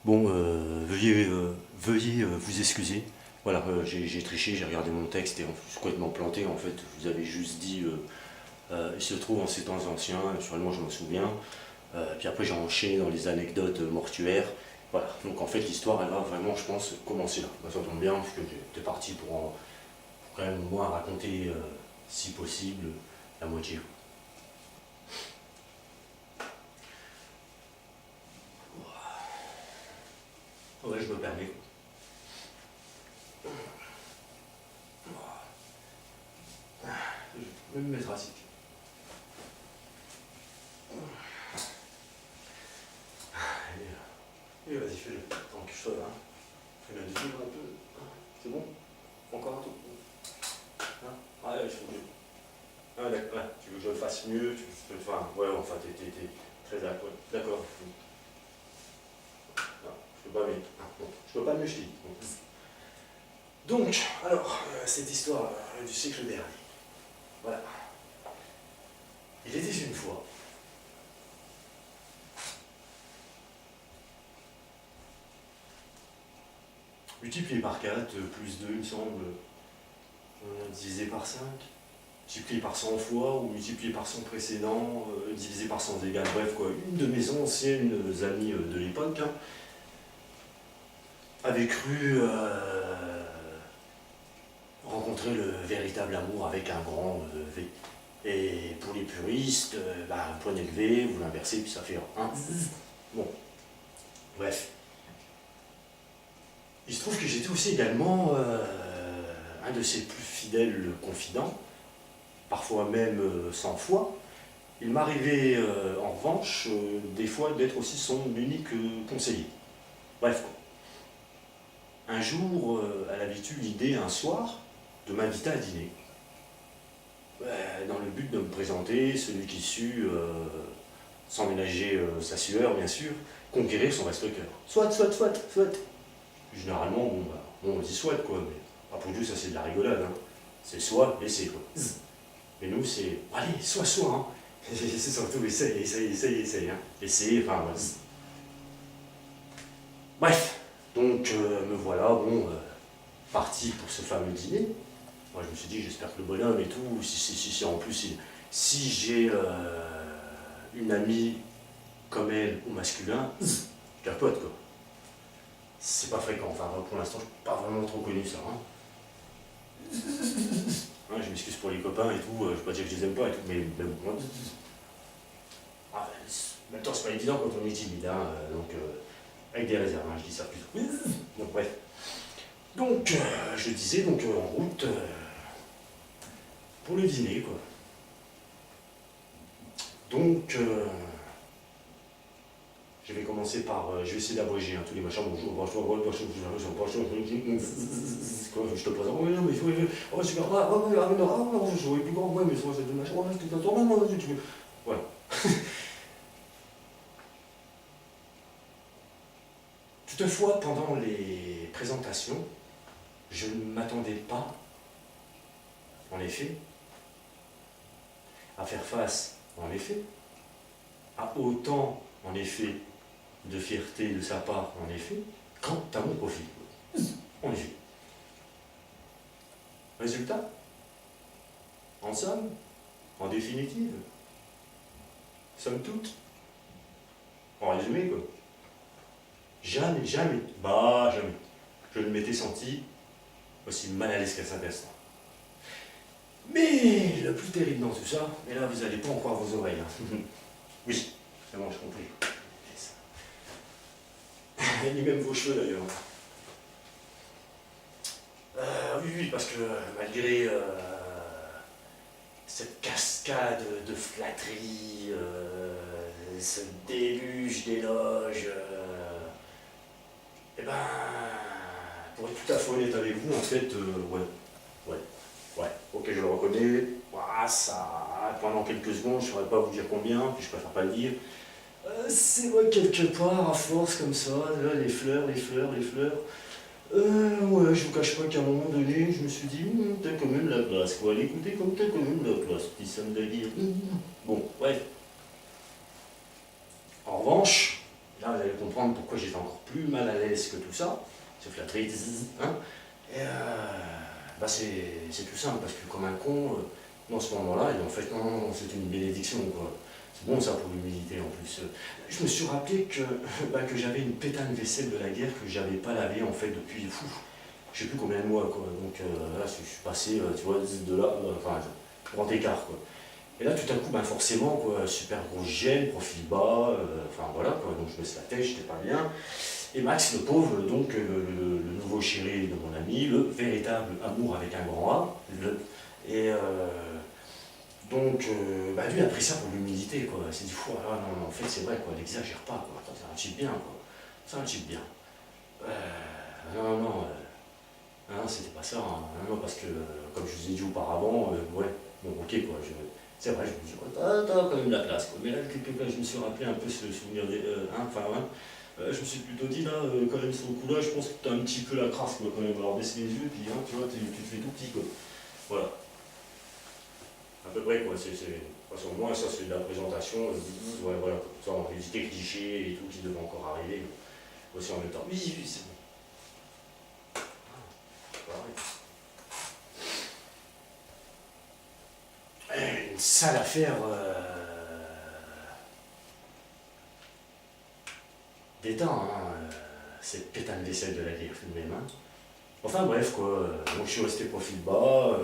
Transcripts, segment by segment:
Bon, veuillez vous excuser. Voilà, j'ai triché, j'ai regardé mon texte et je suis complètement planté. En fait, vous avez juste dit il se trouve en ces temps anciens, naturellement je m'en souviens. Puis après j'ai enchaîné dans les anecdotes mortuaires. Voilà, donc en fait l'histoire elle va vraiment, je pense, commencer là. Bah, ça tombe bien, parce que t'es parti pour quand même au moins raconter, si possible, la moitié. Ouais, je me permets. Je vais me mettre assis. Et vas-y, fais-le. Tant que je sois là. Fais-le vivre un peu. C'est bon? Encore un tout? Hein? Ah, ouais, je fais mieux. Ah, d'accord. Ouais. Tu veux que je le fasse mieux? Enfin, ouais, enfin, t'es très d'accord. D'accord. Non, je peux pas mieux. Bon, je peux pas mieux, je dis. Donc, alors, cette histoire du siècle dernier. Voilà. Il était une fois. Multiplié par 4, plus 2, il me semble, divisé par 5, multiplié par 100 fois, ou multiplié par son précédent, divisé par 100 égales, bref quoi. Une de mes anciennes amies de l'époque hein, avait cru rencontrer le véritable amour avec un grand V. Et pour les puristes, un point élevé, vous l'inversez, puis ça fait un. Bon, bref. Il se trouve que j'étais aussi également un de ses plus fidèles confidents, parfois même 100 fois. Il m'arrivait en revanche des fois d'être aussi son unique conseiller. Bref, un jour, elle avait eu l'idée un soir de m'inviter à dîner. Dans le but de me présenter celui qui sut, sans ménager sa sueur bien sûr, conquérir son vaste cœur. Soit. Généralement, on dit soit quoi, mais après tout ça c'est de la rigolade. Hein. C'est soit et c'est quoi. Mais nous c'est, allez, soit, hein. C'est surtout essaye, hein. Essayer, enfin, bref, donc me voilà, bon, parti pour ce fameux dîner. Moi je me suis dit, j'espère que le bonhomme et tout, si en plus, si j'ai une amie comme elle au masculin, je capote quoi. C'est pas fréquent, enfin pour l'instant je suis pas vraiment trop connu ça. Hein. Hein, je m'excuse pour les copains et tout, je vais pas dire que je les aime pas et tout, mais bon, moi, en même temps c'est pas évident quand on est timide, hein, donc avec des réserves, hein, je dis ça plutôt. Donc bref. Donc je disais donc en route pour le dîner quoi. Donc je vais commencer par, je vais essayer d'abréger hein, tous les machins, bonjour, je te présente, oui, non, mais oh, super, je vois plus grand, ouais, mais c'est deux machins, voilà. Toutefois, pendant les présentations, je ne m'attendais pas, en effet, à faire face, en effet, à autant, en effet, de fierté de sa part, en effet, quant à mon profil. En effet. Résultat, en somme, en définitive, somme toute, en résumé, quoi. Jamais, je ne m'étais senti aussi mal à l'aise qu'à cet instant. Mais le plus terrible dans tout ça, et là vous n'allez pas en croire vos oreilles. Hein. Oui, c'est bon, j'ai compris. Ni même vos cheveux d'ailleurs. Oui, parce que malgré cette cascade de flatteries, ce déluge d'éloges, eh ben, pour être tout à fait honnête avec vous, en fait, ouais, ok, je le reconnais, voilà, ça, pendant quelques secondes, je ne saurais pas vous dire combien, puis je préfère pas le dire. C'est vrai, quelque part, à force comme ça, là, les fleurs. Ouais, je vous cache pas qu'à un moment donné, je me suis dit, t'as quand même la classe, quoi. L'écouter comme t'as quand même la classe, petit Sam de dire. Bon, bref. En revanche, Là, vous allez comprendre pourquoi j'étais encore plus mal à l'aise que tout ça. C'est flatterie, hein. Et bah c'est tout simple, parce que comme un con, dans ce moment-là, et en fait, non, c'est une bénédiction, quoi. C'est bon ça pour l'humilité en plus. Je me suis rappelé que, bah, que j'avais une pétane vaisselle de la guerre que j'avais pas lavée en fait depuis, je sais plus combien de mois, quoi. Donc là, je suis passé, tu vois, de là, enfin, grand écart, quoi. Et là, tout à coup, ben forcément, quoi, super grosse gêne, profil bas, enfin voilà, quoi, donc je me suis la tête, j'étais pas bien. Et Max, le pauvre, donc le nouveau chéri de mon ami, le véritable amour avec un grand A, et donc, bah, lui a pris ça pour l'humilité, quoi. Il s'est dit, fou, ah, non, non, en fait, c'est vrai, quoi, n'exagère pas, quoi. C'est un type bien, quoi. C'est un type bien. Non, non, non, c'était pas ça, hein. Non, parce que, comme je vous ai dit auparavant, ouais, bon, ok, quoi, c'est vrai, je me dis, oh, t'as quand même de la place, quoi. Mais là, quelque part, je me suis rappelé un peu ce souvenir, hein, enfin, ouais. Je me suis plutôt dit, là, quand même, sur le coup-là, je pense que t'as un petit peu la crasse, quoi, quand même. Alors, baisse les yeux, puis, hein, tu vois, tu te fais tout petit, quoi. Voilà. À peu près, quoi. De toute façon, moi, ça, c'est de la présentation. Ouais, voilà, quoi. Ça, on évite les clichés et tout qui devaient encore arriver. Aussi en même temps. Oui, oui, c'est bon. Une sale affaire des temps, hein, cette pétane vaisselle de la guerre tout de même. Hein. Enfin bref, quoi. Donc je suis resté profil bas.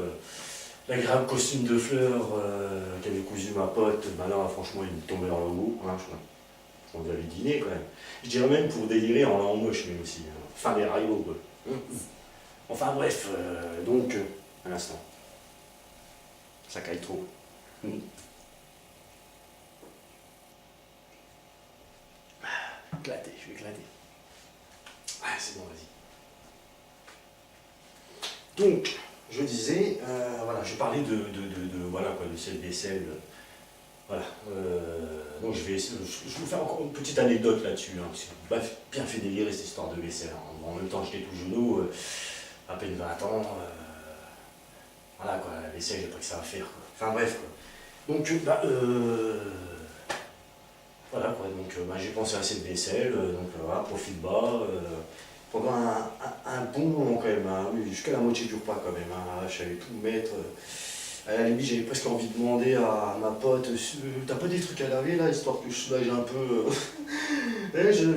L'agréable costume de fleurs qu'avait cousu ma pote, ben là, franchement, il me tombait dans le goût. Hein, on devait dîner quand même. Je dirais même pour délirer en moche, mais aussi. Hein. Enfin, des raillots, quoi. Enfin bref, donc, un instant. Ça caille trop. Éclater, je vais éclater. Ah, c'est bon, vas-y. Donc, je disais, voilà, je parlais voilà, quoi, de cette vaisselle. Voilà. Donc, je vais vous faire encore une petite anecdote là-dessus. Hein, parce que m'a bien fait délirer cette histoire de vaisselle. Hein. En même temps, j'étais tout genou, à peine 20 ans. Voilà, quoi, la vaisselle, j'ai pas que ça à faire. Quoi. Enfin, bref, quoi. Donc, voilà, quoi, donc bah, j'ai pensé à cette vaisselle, donc voilà, profil bas, pendant un bon moment quand même, hein, oui, jusqu'à la moitié du repas quand même, hein, je savais tout mettre. À la limite, j'avais presque envie de demander à ma pote, t'as pas des trucs à laver là, histoire que je soulage un peu.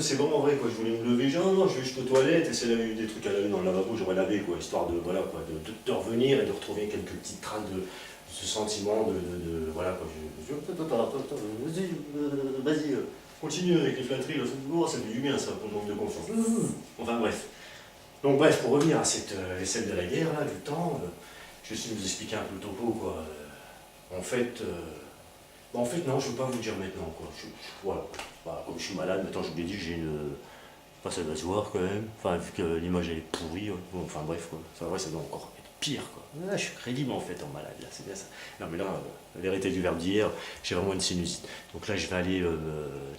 C'est vraiment vrai, quoi, je voulais me lever, genre, non, je vais juste aux toilettes, et si elle avait eu des trucs à laver dans le lavabo, j'aurais lavé, quoi, histoire de, voilà, quoi, de revenir et de retrouver quelques petites traces de ce sentiment voilà, quoi, vas-y, continue avec les flatteries, là, ça fait du bien, ça, pour le manque de confiance. Enfin, bref. Donc, bref, pour revenir à cette vaisselle de la guerre, là, du temps, je vais essayer de vous expliquer un peu le topo, quoi. En fait, en fait, non, je ne veux pas vous le dire maintenant, quoi. Voilà. Bah, comme je suis malade, maintenant, je vous l'ai dit, j'ai une. Enfin, ça doit se voir quand même. Enfin, vu que l'image elle est pourrie, ouais. Bon, enfin, bref, quoi. Ça, ouais, ça doit encore être pire, quoi. Là, je suis crédible en fait en malade, là, c'est bien ça. Non, mais là, la vérité du verbe d'hier, j'ai vraiment une sinusite. Donc là, je vais aller,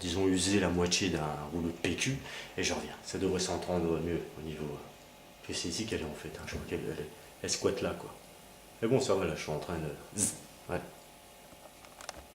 disons, user la moitié d'un rouleau de PQ et je reviens. Ça devrait s'entendre mieux au niveau. C'est ici qu'elle est en fait, hein. Je crois qu'elle squatte là, quoi. Mais bon, ça va, là, je suis en train de. Ouais.